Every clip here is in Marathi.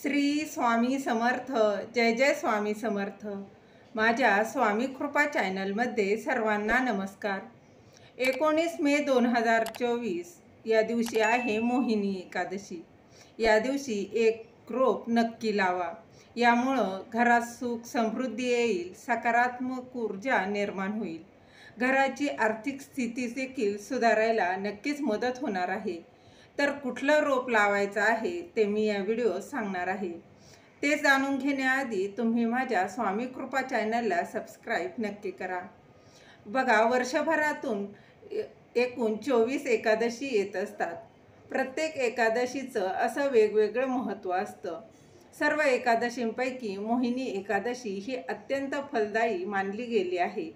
श्री स्वामी समर्थ. जय जय स्वामी समर्थ. माझ्या स्वामी कृपा चॅनलमध्ये सर्वांना नमस्कार. 19 मे 2024 या दिवशी आहे मोहिनी एकादशी. या दिवशी एक रोप नक्की लावा. यामुळं घरात सुख समृद्धी येईल, सकारात्मक ऊर्जा निर्माण होईल. घराची आर्थिक स्थिती देखील सुधारायला नक्कीच मदत होणार आहे. तर कुठलं रोप लावायचं आहे ते मी या व्हिडिओत सांगणार आहे. ते जाणून घेण्याआधी तुम्ही माझ्या स्वामी कृपा चॅनलला सबस्क्राईब नक्की करा. बघा, वर्षभरातून एकूण 24 एकादशी येत असतात. प्रत्येक एकादशीचं असं वेगवेगळं महत्त्व असतं. सर्व एकादशींपैकी मोहिनी एकादशी ही अत्यंत फलदायी मानली गेली आहे.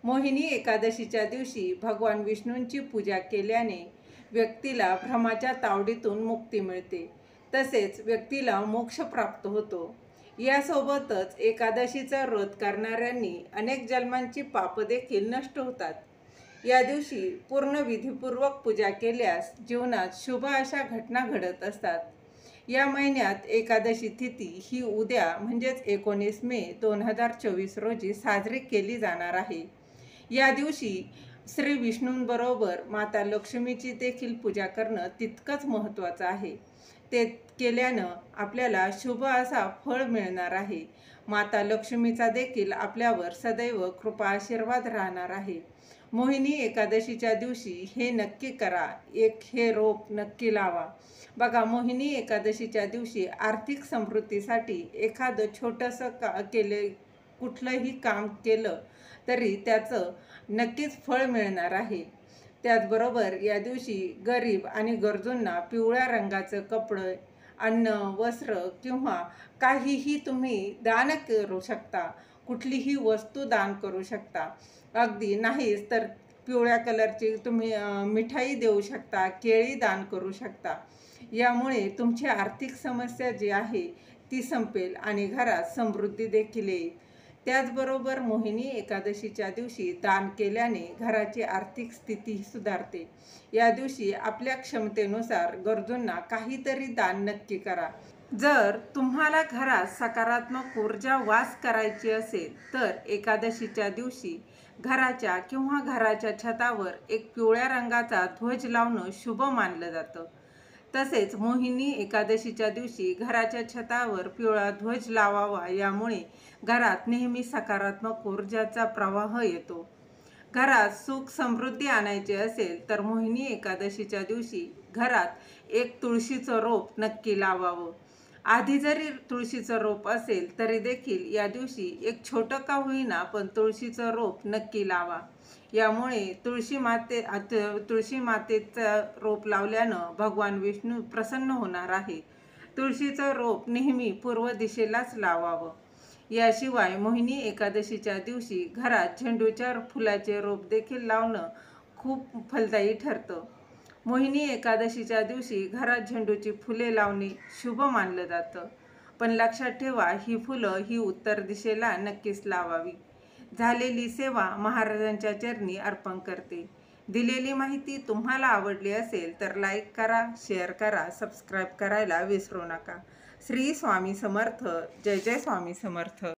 मोहिनी एकादशीच्या दिवशी भगवान विष्णूंची पूजा केल्याने व्यक्तीला भ्रमाच्या तावडीतून मुक्ती मिळते, तसेच व्यक्तीला मोक्ष प्राप्त होतो. यासोबतच एकादशीचा व्रत करणाऱ्यांनी अनेक जन्मांची पापं देखील नष्ट होतात. या दिवशी पूर्ण विधीपूर्वक पूजा केल्यास जीवनात शुभ अशा घटना घडत असतात. या महिन्यात एकादशी तिथी ही उद्या म्हणजेच 19 मे 2024 रोजी साजरी केली जाणार आहे. या दिवशी श्री विष्णूंबरोबर माता लक्ष्मीची देखील पूजा करणं तितकंच महत्त्वाचं आहे. ते केल्यानं आपल्याला शुभ असा फळ मिळणार आहे. माता लक्ष्मीचा देखील आपल्यावर सदैव कृपा आशीर्वाद राहणार आहे. मोहिनी एकादशीच्या दिवशी हे नक्की करा. हे रोप नक्की लावा. बघा, मोहिनी एकादशीच्या दिवशी आर्थिक समृद्धीसाठी एखादं छोटंसं कुठलंही काम केलं तरी त्याचं नक्कीच फळ मिळणार आहे. त्याचबरोबर या दिवशी गरीब आणि गरजूंना पिवळ्या रंगाचं कपडं, अन्न, वस्त्र किंवा काहीही तुम्ही दान करू शकता. कुठलीही वस्तू दान करू शकता. अगदी नाहीच तर पिवळ्या कलरची तुम्ही मिठाई देऊ शकता, केळी दान करू शकता. यामुळे तुमची आर्थिक समस्या जी आहे ती संपेल आणि घरात समृद्धी देखील येईल. त्याचबरोबर मोहिनी एकादशीच्या दिवशी दान केल्याने घराची आर्थिक स्थिती सुधारते. या दिवशी आपल्या क्षमतेनुसार गरजूंना काहीतरी दान नक्की करा. जर तुम्हाला घरात सकारात्मक ऊर्जा वास करायची असेल तर एकादशीच्या दिवशी घराच्या किंवा घराच्या छतावर एक पिवळ्या रंगाचा ध्वज लावणं शुभ मानलं जातं. तसेच मोहिनी एकादशीच्या दिवशी घराच्या छतावर पिवळा ध्वज लावावा. यामुळे घरात नेहमी सकारात्मक ऊर्जाचा प्रवाह येतो. घरात सुख समृद्धी आणायची असेल तर मोहिनी एकादशीच्या दिवशी घरात एक तुळशीचं रोप नक्की लावावं. आधी जरी तुळशीचं रोप असेल तरी देखील या दिवशी एक छोटं का होईना पण तुळशीचं रोप नक्की लावा. यामुळे तुळशी मातेचं रोप लावल्यानं भगवान विष्णू प्रसन्न होणार आहे. तुळशीचं रोप नेहमी पूर्व दिशेलाच लावावं. याशिवाय मोहिनी एकादशीच्या दिवशी घरात झेंडूच्या फुलाचे रोप देखील लावणं खूप फलदायी ठरतं. मोहिनी एकादशीच्या दिवशी घरात झेंडूची फुले लावणे शुभ मानलं जातं. पण लक्षात ठेवा, ही फुलं ही उत्तर दिशेला नक्कीच लावावी. झालेली सेवा महाराजांच्या चरणी अर्पण करते. दिलेली माहिती तुम्हाला आवडली असेल तर लाईक करा, शेअर करा, सबस्क्राईब करायला विसरू नका. श्री स्वामी समर्थ. जय जय स्वामी समर्थ.